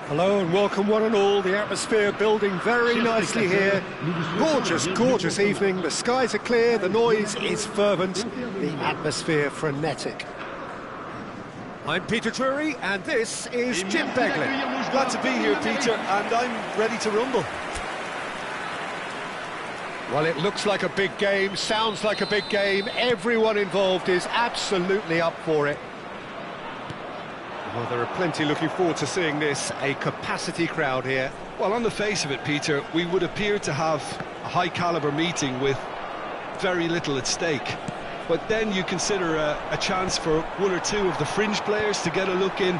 Hello and welcome one and all, the atmosphere building very nicely here. Gorgeous, gorgeous evening, the skies are clear, the noise is fervent, the atmosphere frenetic. I'm Peter Drury and this is Jim Beglin. Glad to be here, Peter, and I'm ready to rumble. Well, it looks like a big game, sounds like a big game, everyone involved is absolutely up for it. Well, there are plenty looking forward to seeing this, a capacity crowd here. Well, on the face of it, Peter, we would appear to have a high-caliber meeting with very little at stake. but then you consider a chance for one or two of the fringe players to get a look in,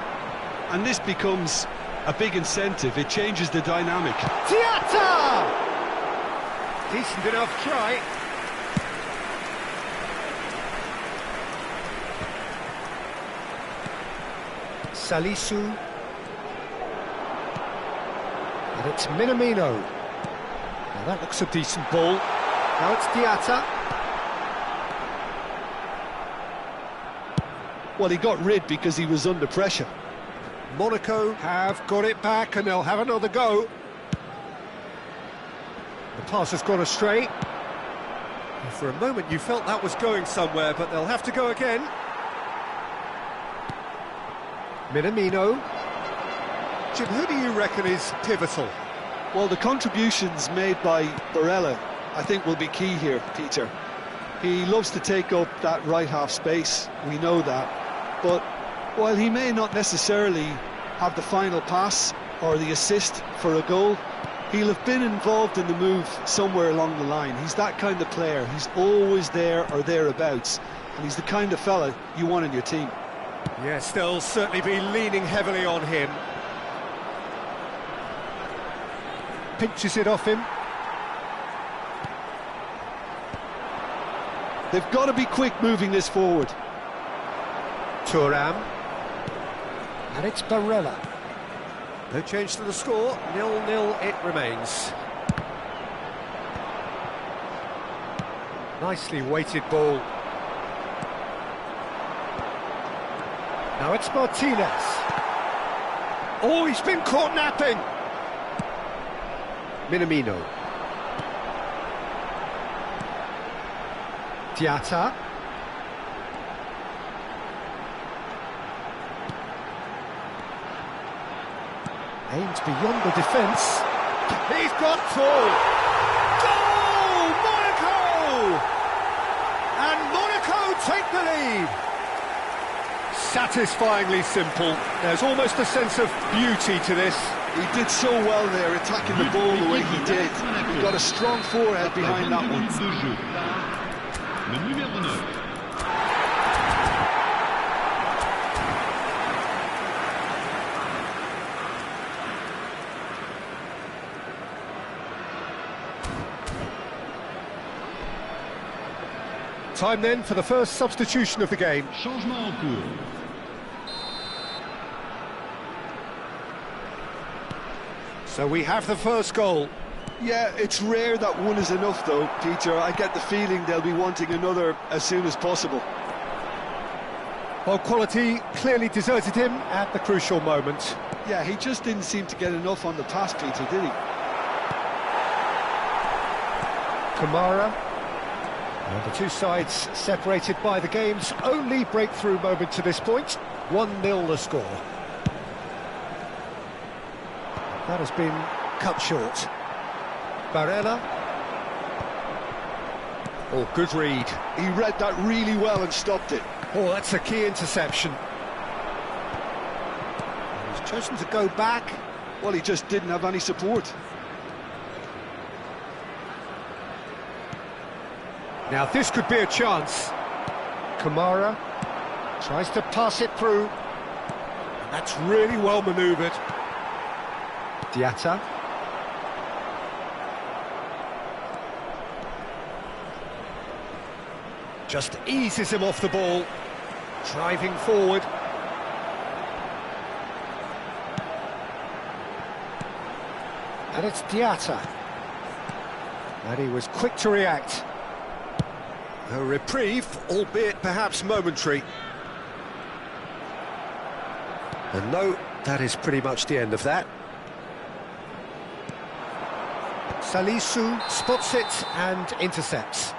and this becomes a big incentive. It changes the dynamic. Diatta! Decent enough try. Salisu. And it's Minamino. Now that looks a decent ball. Now it's Diatta. Well, he got rid because he was under pressure. Monaco have got it back and they'll have another go. The pass has gone astray. For a moment you felt that was going somewhere, but they'll have to go again. Minamino. Jim, who do you reckon is pivotal? Well, the contributions made by Barella, I think, will be key here, Peter. He loves to take up that right half space, we know that. But while he may not necessarily have the final pass or the assist for a goal, he'll have been involved in the move somewhere along the line. He's that kind of player. He's always there or thereabouts, and he's the kind of fella you want in your team. Yes, they'll certainly be leaning heavily on him. Pinches it off him. They've got to be quick moving this forward. Thuram. And it's Barella. No change to the score, 0-0 it remains. Nicely weighted ball. Now it's Martinez. Oh, he's been caught napping. Minamino. Diatta. Aims beyond the defence. He's got full. Goal! Monaco! And Monaco take the lead. Satisfyingly simple. There's almost a sense of beauty to this. He did so well there, attacking the ball the way he did. He got a strong forehead behind that one. Time then for the first substitution of the game. Changement en cours. So we have the first goal. Yeah, it's rare that one is enough though, Peter. I get the feeling they'll be wanting another as soon as possible. Well, quality clearly deserted him at the crucial moment. Yeah, he just didn't seem to get enough on the pass, Peter, did he? Kamara. And the two sides separated by the game's only breakthrough moment to this point. 1-0 the score. That has been cut short. Barella. Oh, good read. He read that really well and stopped it. Oh, that's a key interception. He's chosen to go back. Well, he just didn't have any support. Now this could be a chance. Kamara tries to pass it through. And that's really well manoeuvred. Diatta. Just eases him off the ball. Driving forward. And it's Diatta. And he was quick to react. A reprieve, albeit perhaps momentary. And no, that is pretty much the end of that. Salisu spots it and intercepts.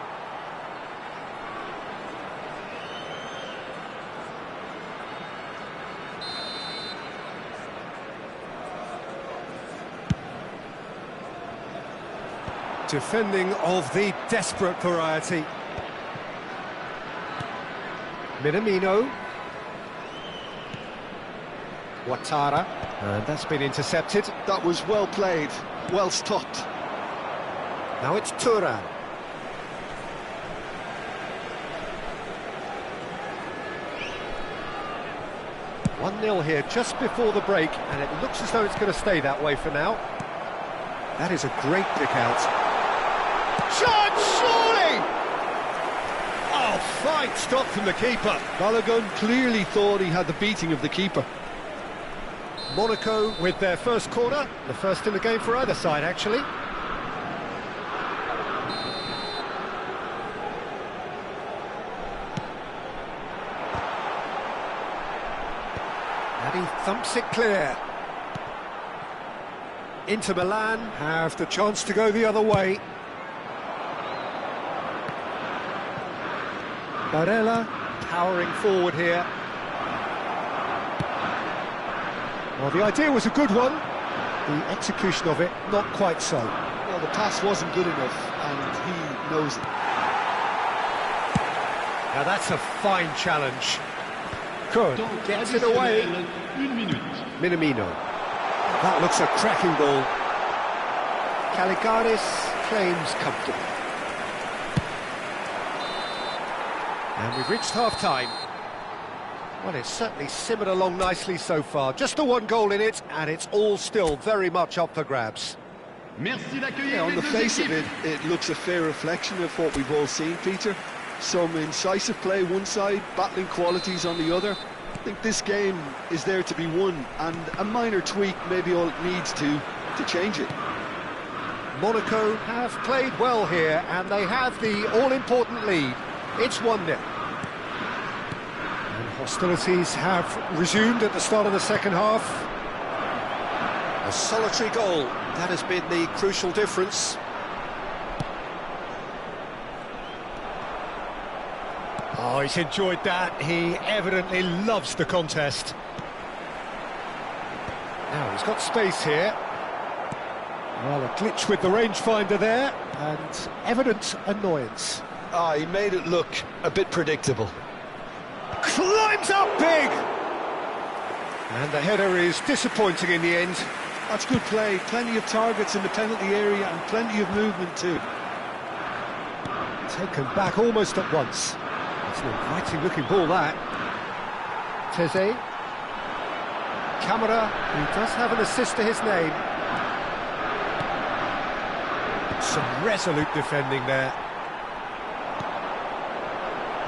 Defending of the desperate variety. Minamino. Ouattara. And that's been intercepted. That was well played, well stopped. Now it's Thuram. 1-0 here just before the break, and it looks as though it's going to stay that way for now. That is a great pick out. Shot, surely! Oh, fine stop from the keeper. Balogun clearly thought he had the beating of the keeper. Monaco with their first corner, the first in the game for either side, actually. And he thumps it clear. Inter Milan have the chance to go the other way. Barella powering forward here. Well, the idea was a good one. The execution of it, not quite so. Well, the pass wasn't good enough, and he knows it. Now that's a fine challenge. Good, gets it away. Minamino. That looks a cracking ball. Caligaris claims comfortably. And we've reached half-time. Well, it's certainly simmered along nicely so far. Just the one goal in it, and it's all still very much up for grabs. Yeah, on the face of it, it looks a fair reflection of what we've all seen, Peter. Some incisive play one side, battling qualities on the other. I think this game is there to be won, and a minor tweak may be all it needs to change it. Monaco have played well here, and they have the all-important lead. It's 1-0. And hostilities have resumed at the start of the second half. A solitary goal, that has been the crucial difference. Oh, he's enjoyed that. He evidently loves the contest. Now, he's got space here. Well, a glitch with the rangefinder there, and evident annoyance. Ah, he made it look a bit predictable. Climbs up big! And the header is disappointing in the end. That's good play. Plenty of targets in the penalty area and plenty of movement too. Taken back almost at once. It's an inviting looking ball, that. Teze. Camara, who does have an assist to his name. Some resolute defending there.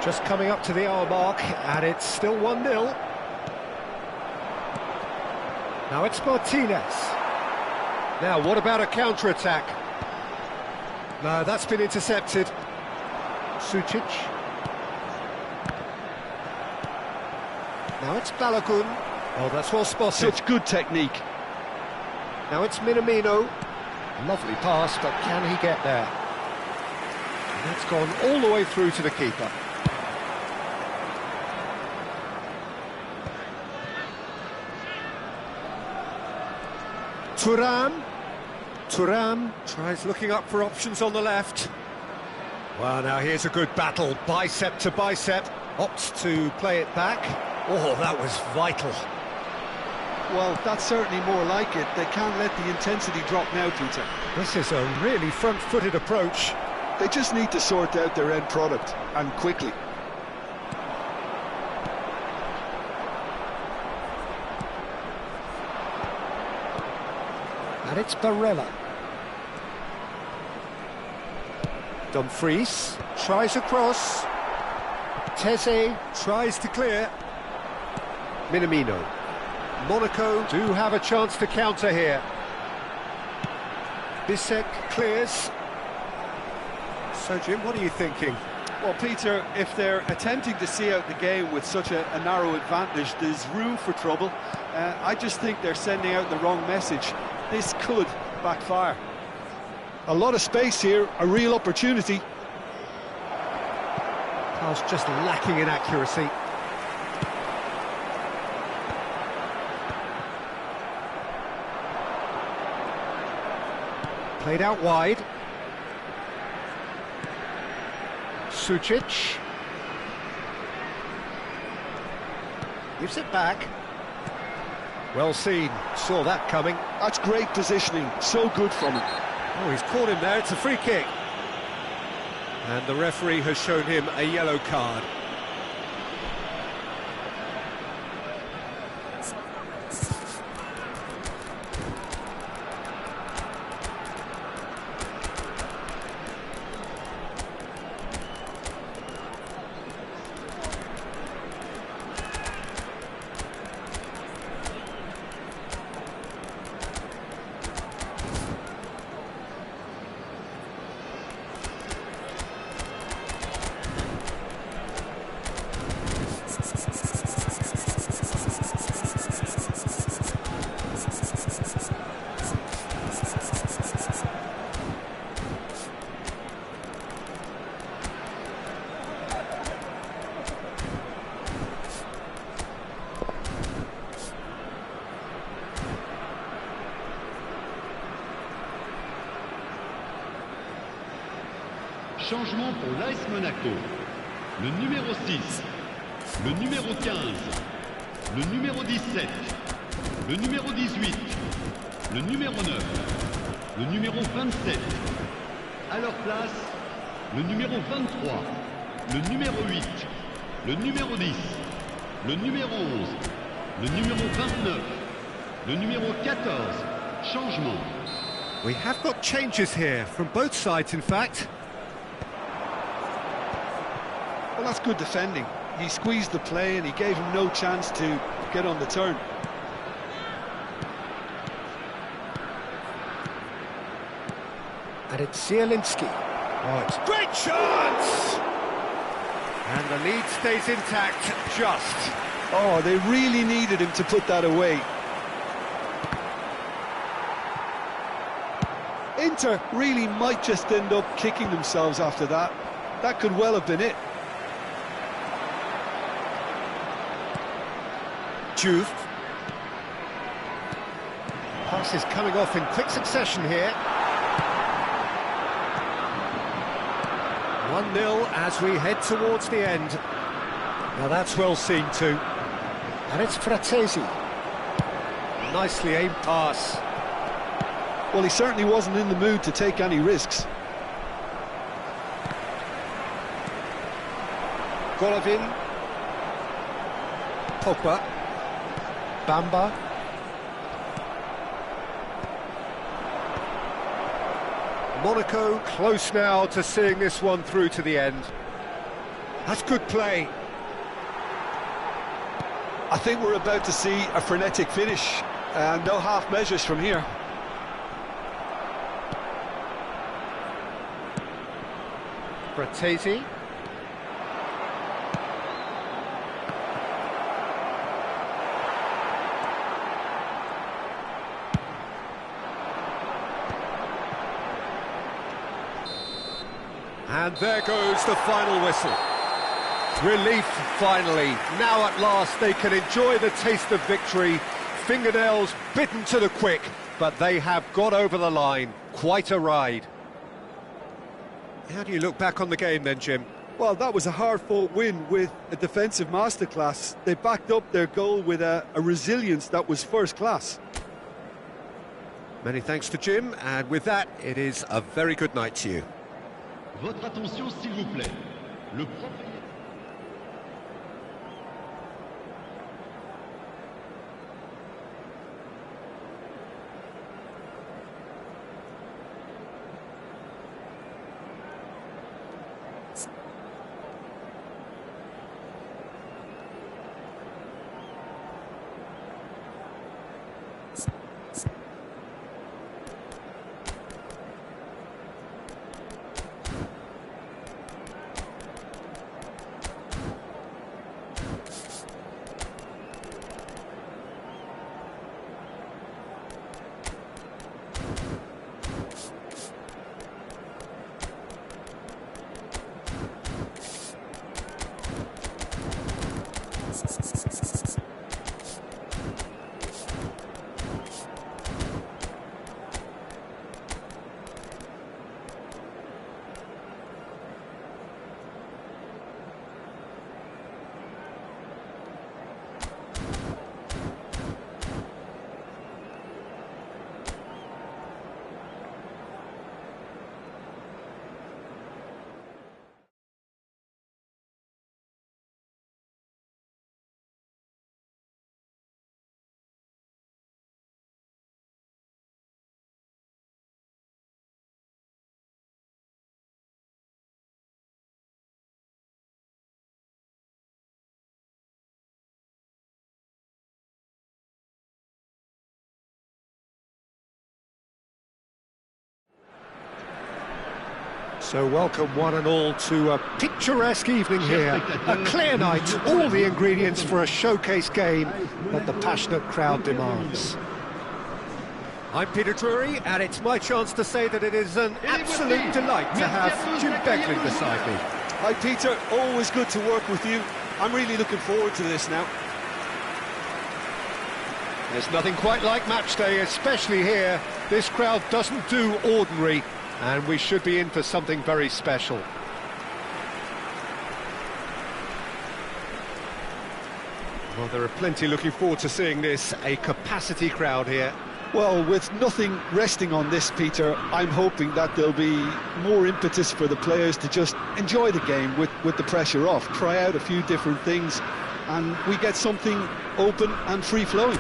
Just coming up to the hour mark, and it's still 1-0. Now it's Martinez. Now, what about a counter-attack? No, that's been intercepted. Sucic. Now it's Balogun. Oh, that's well spotted. Such good technique. Now it's Minamino. Lovely pass, but can he get there? And that's gone all the way through to the keeper. Thuram tries looking up for options on the left. Well, now here's a good battle, bicep to bicep. Opts to play it back. Oh, that was vital. Well, that's certainly more like it. They can't let the intensity drop now, Peter. This is a really front-footed approach. They just need to sort out their end product, and quickly. And it's Barella. Dumfries tries across. Teze tries to clear. Minamino. Monaco do have a chance to counter here. Bisek clears. So, Jim, what are you thinking? Well, Peter, if they're attempting to see out the game with such a narrow advantage, there's room for trouble. I just think they're sending out the wrong message. This could backfire. A lot of space here, a real opportunity. Pass just lacking in accuracy. Played out wide. Sucic. Gives it back. Well seen, saw that coming. That's great positioning, so good from him. Oh, he's caught him there, it's a free kick. And the referee has shown him a yellow card. Changement pour l'AS Monaco. Le numéro 6, le numéro 15, le numéro 17, le numéro 18, le numéro 9, le numéro 27. À leur place, le numéro 23, le numéro 8, le numéro 10, le numéro 11, le numéro 29, le numéro 14. Changement. We have got changes here, from both sides in fact. Well, that's good defending. He squeezed the play and he gave him no chance to get on the turn. And it's Zielinski. Oh, it's a great chance! And the lead stays intact, just. Oh, they really needed him to put that away. Inter really might just end up kicking themselves after that. That could well have been it. Juve. Passes coming off in quick succession here. 1-0 as we head towards the end. Now that's well seen too. And it's Fratesi. Nicely aimed pass. Well, he certainly wasn't in the mood to take any risks. Golovin. Pogba. Bamba. Monaco close now to seeing this one through to the end. That's good play. I think we're about to see a frenetic finish, and no half measures from here. Fratesi. And there goes the final whistle. Relief, finally. Now at last they can enjoy the taste of victory. Fingernails bitten to the quick, but they have got over the line. Quite a ride. How do you look back on the game then, Jim? Well, that was a hard-fought win with a defensive masterclass. They backed up their goal with a resilience that was first class. Many thanks to Jim, and with that, it is a very good night to you. Votre attention s'il vous plaît. Le propriétaire. So welcome one and all to a picturesque evening here. A clear night, all the ingredients for a showcase game that the passionate crowd demands. I'm Peter Drury, and it's my chance to say that it is an absolute delight to have Jim Beglin beside me. Hi Peter, always good to work with you. I'm really looking forward to this now. There's nothing quite like match day, especially here. This crowd doesn't do ordinary. And we should be in for something very special. Well, there are plenty looking forward to seeing this. A capacity crowd here. Well, with nothing resting on this, Peter, I'm hoping that there'll be more impetus for the players to just enjoy the game with the pressure off, try out a few different things, and we get something open and free-flowing.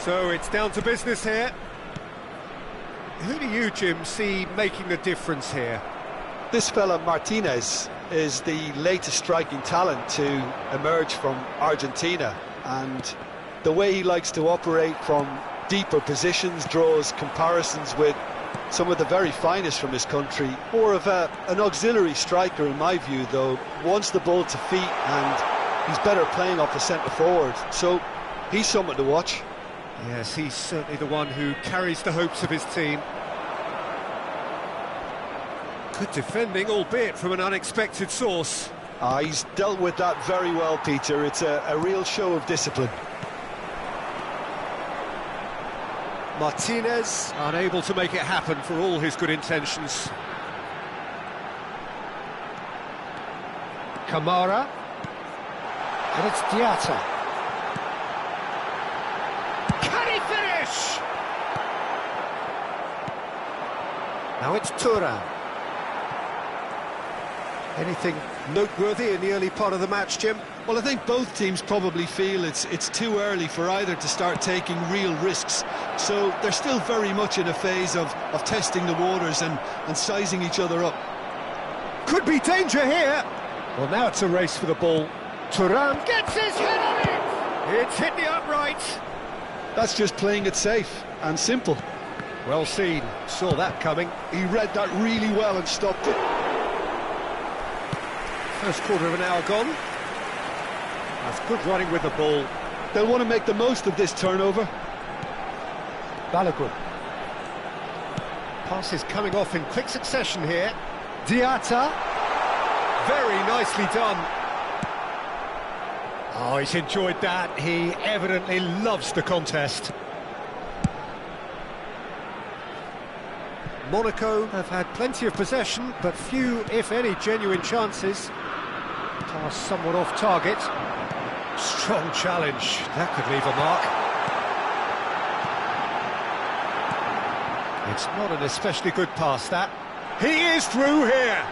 So it's down to business here. Who do you, Jim, see making the difference here? This fella Martinez is the latest striking talent to emerge from Argentina, and the way he likes to operate from deeper positions draws comparisons with some of the very finest from his country. More of an auxiliary striker in my view, though. Wants the ball to feet, and he's better playing off the centre forward, so he's someone to watch. Yes, he's certainly the one who carries the hopes of his team. Good defending, albeit from an unexpected source. He's dealt with that very well, Peter. It's a real show of discipline. Martinez, unable to make it happen for all his good intentions. Kamara. And it's Diatta. Now it's Thuram. Anything noteworthy in the early part of the match, Jim? Well, I think both teams probably feel it's too early for either to start taking real risks. So they're still very much in a phase of testing the waters and sizing each other up. Could be danger here. Well, now it's a race for the ball. Thuram gets his head on it. It's hit the upright. That's just playing it safe and simple. Well seen, saw that coming. He read that really well and stopped it. First quarter of an hour gone. That's good running with the ball. They'll want to make the most of this turnover. Balogun. Passes coming off in quick succession here. Diatta. Very nicely done. Oh, he's enjoyed that. He evidently loves the contest. Monaco have had plenty of possession, but few, if any, genuine chances. Pass somewhat off target. Strong challenge. That could leave a mark. It's not an especially good pass, that. He is through here.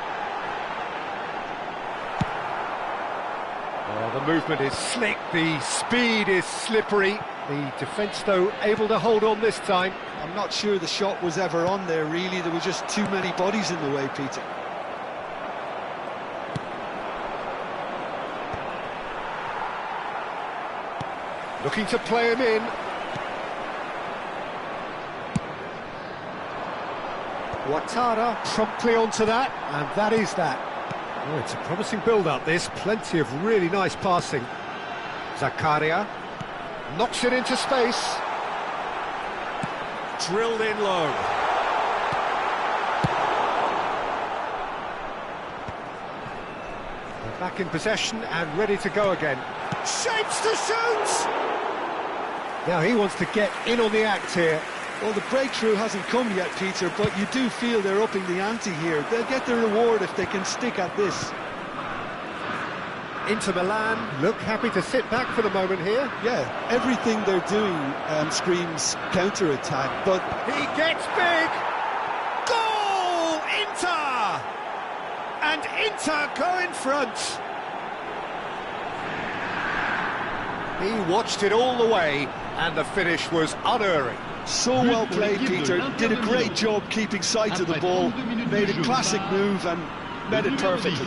Oh, the movement is slick, the speed is slippery. The defence, though, able to hold on this time. I'm not sure the shot was ever on there, really. There were just too many bodies in the way, Peter. Looking to play him in. Ouattara promptly onto that, and that is that. Oh, it's a promising build-up, this. Plenty of really nice passing. Zakaria knocks it into space. Drilled in low. They're back in possession and ready to go again. Shapes to shoot! Now he wants to get in on the act here. Well, the breakthrough hasn't come yet, Peter, but you do feel they're upping the ante here. They'll get the reward if they can stick at this. Inter Milan look happy to sit back for the moment here. Yeah, everything they're doing screams counter-attack, but... He gets big! Goal! Inter! And Inter go in front. He watched it all the way, and the finish was unerring. So well played, Peter. Did a great job keeping sight of the ball, made a classic move and met it perfectly.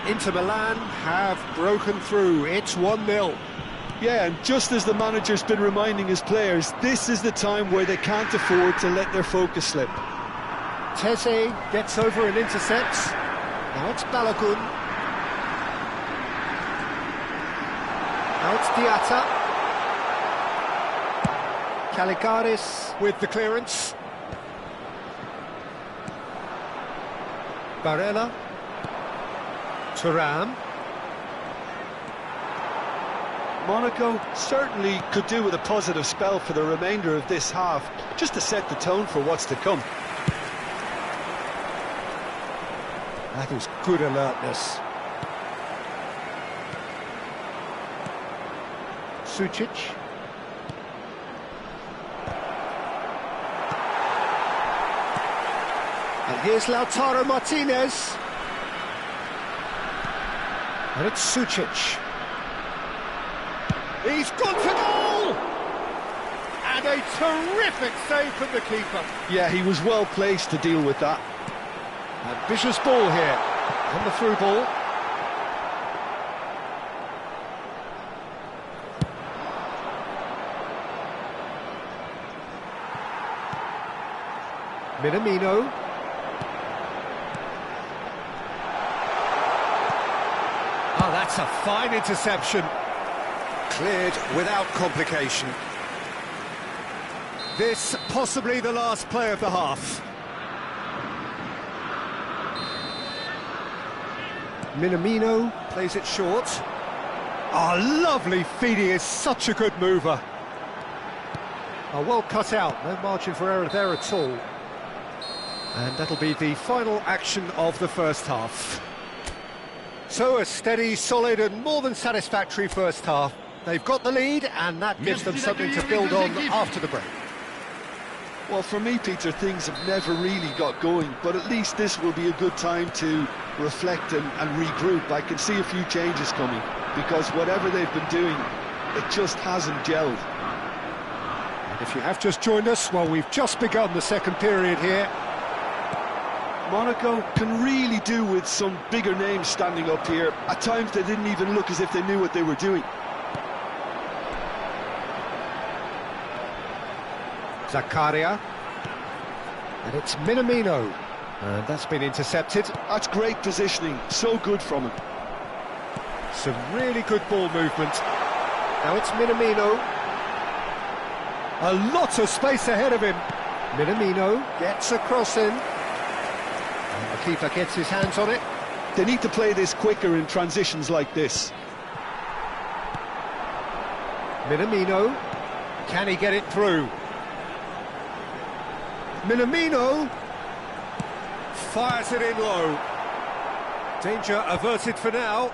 Inter Milan have broken through. It's 1-0. Yeah, and just as the manager's been reminding his players, this is the time where they can't afford to let their focus slip. Tese gets over and intercepts. Now it's Balogun. Now it's Diatta. Calicaris with the clearance. Barella. Thuram. Monaco certainly could do with a positive spell for the remainder of this half, just to set the tone for what's to come. That is good alertness. Sucic. And here's Lautaro Martinez. And it's Sucic. He's gone for goal! And a terrific save from the keeper. Yeah, he was well placed to deal with that. Ambitious ball here, and the through ball. Minamino. Oh, that's a fine interception. Cleared without complication. This possibly the last play of the half. Minamino plays it short. Oh, lovely feed, he is such a good mover. Oh, well cut out, no margin for error there at all. And that'll be the final action of the first half. So a steady, solid and more than satisfactory first half. They've got the lead and that gives them something to build on after the break. Well, for me, Peter, things have never really got going, but at least this will be a good time to reflect and regroup. I can see a few changes coming, because whatever they've been doing, it just hasn't gelled. And if you have just joined us, well, we've just begun the second period here. Monaco can really do with some bigger names standing up here. At times they didn't even look as if they knew what they were doing. Zakaria. And it's Minamino. And that's been intercepted. That's great positioning, so good from him. Some really good ball movement. Now it's Minamino. A lot of space ahead of him. Minamino gets a cross in. And the keeper gets his hands on it. They need to play this quicker in transitions like this. Minamino. Can he get it through? Minamino fires it in low. Danger averted for now.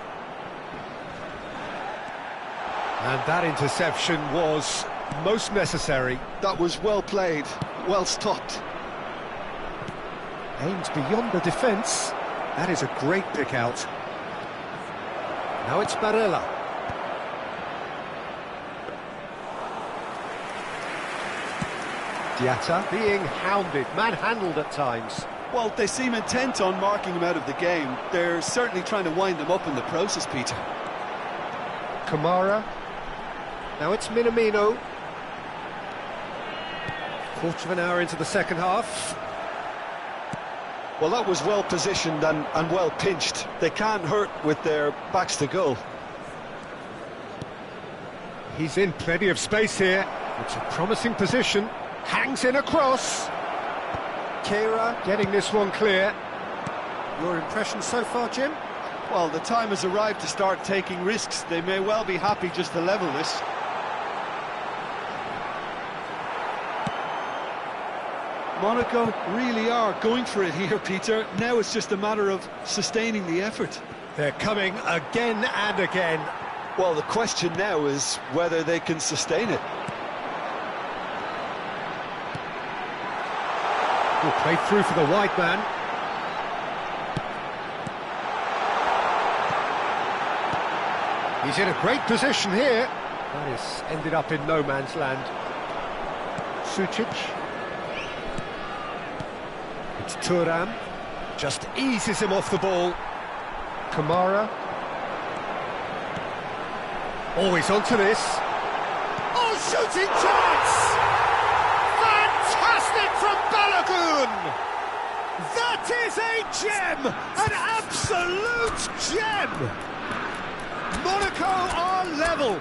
And that interception was most necessary. That was well played, well stopped. Aims beyond the defence. That is a great pick out. Now it's Barella. Diatta being hounded, manhandled at times. Well, they seem intent on marking him out of the game. They're certainly trying to wind him up in the process, Peter. Kamara. Now it's Minamino. Quarter of an hour into the second half. Well, that was well positioned and well pinched. They can't hurt with their backs to goal. He's in plenty of space here. It's a promising position. Hangs in a cross. Kera getting this one clear. Your impression so far, Jim? Well, the time has arrived to start taking risks. They may well be happy just to level this. Monaco really are going for it here, Peter. Now it's just a matter of sustaining the effort. They're coming again and again. Well, the question now is whether they can sustain it. Will play through for the wide man. He's in a great position here. That is ended up in no man's land. Sucic. It's Thuram. Just eases him off the ball. Kamara. Always onto this. Oh, shooting chance! Fantastic from Balogun! That is a gem! An absolute gem! Monaco are level.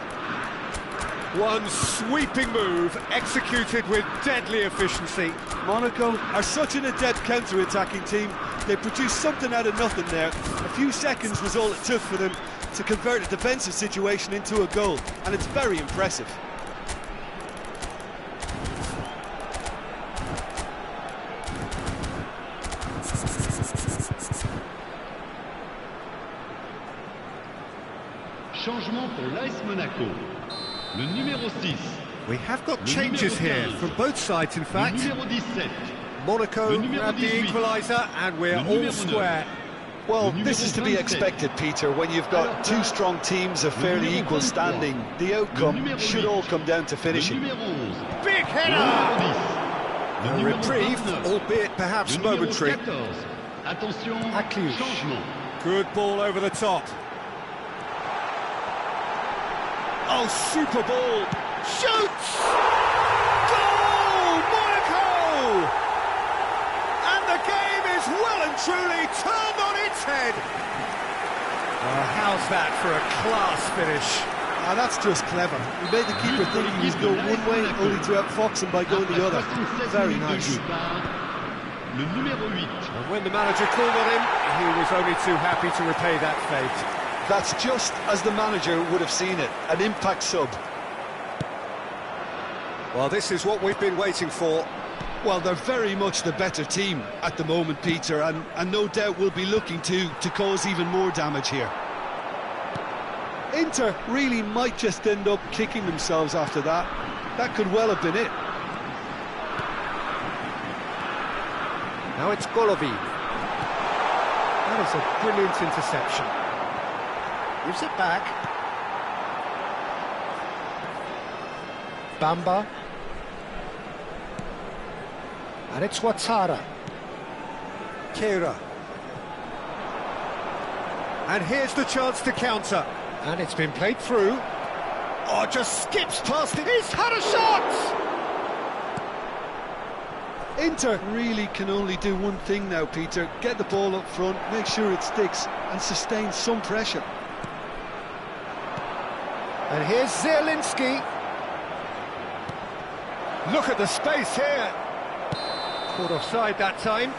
One sweeping move, executed with deadly efficiency. Monaco are such an adept counter-attacking team. They produced something out of nothing there. A few seconds was all it took for them to convert a defensive situation into a goal, and it's very impressive. Changement pour l'AS Monaco. Le numéro 6. We have got changes here from both sides, in Le fact. numéro 17. Monaco grabbed the equaliser, and we're all square. Well, this is to be expected, Peter, when you've got two strong teams of fairly equal standing. The outcome should all come down to finishing. Big header! A reprieve, albeit perhaps momentary. Attention, Akliouche. changement. Good ball over the top. Oh, super ball! Shoots! Goal! Monaco! And the game is well and truly turned on its head. How's that for a class finish? Ah, that's just clever. He made the keeper think he was going one way, only to outfox him by going the other. Very nice. Le numéro 8. And when the manager called on him, he was only too happy to repay that fate. That's just as the manager would have seen it, an impact sub. Well, this is what we've been waiting for. Well, they're very much the better team at the moment, Peter, and no doubt will be looking to cause even more damage here. Inter really might just end up kicking themselves after that. That could well have been it. Now it's Golovin. That is a brilliant interception. Gives it back. Bamba. And it's Ouattara. Keira. And here's the chance to counter. And it's been played through. Oh, just skips past it. He's had a shot! Inter really can only do one thing now, Peter. Get the ball up front, make sure it sticks, and sustain some pressure. And here's Zielinski. Look at the space here. Caught offside that time.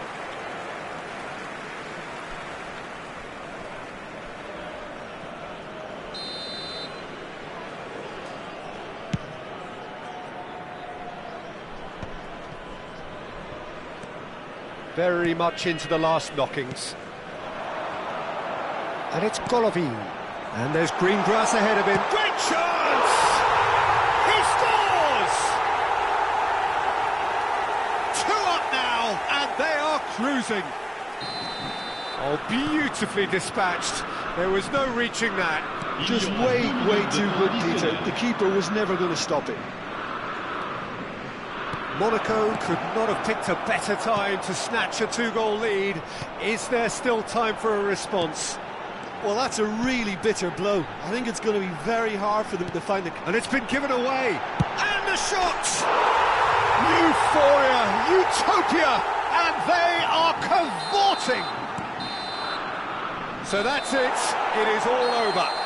Very much into the last knockings. And it's Golovin. And there's green grass ahead of him. Great chance! He scores! 2 up now, and they are cruising. Oh, beautifully dispatched. There was no reaching that. Just way too good, Peter. The keeper was never going to stop it. Monaco could not have picked a better time to snatch a 2-goal lead. Is there still time for a response? Well, that's a really bitter blow. I think it's going to be very hard for them to find it. And it's been given away. And the shot! Euphoria, utopia, and they are cavorting. So that's it. It is all over.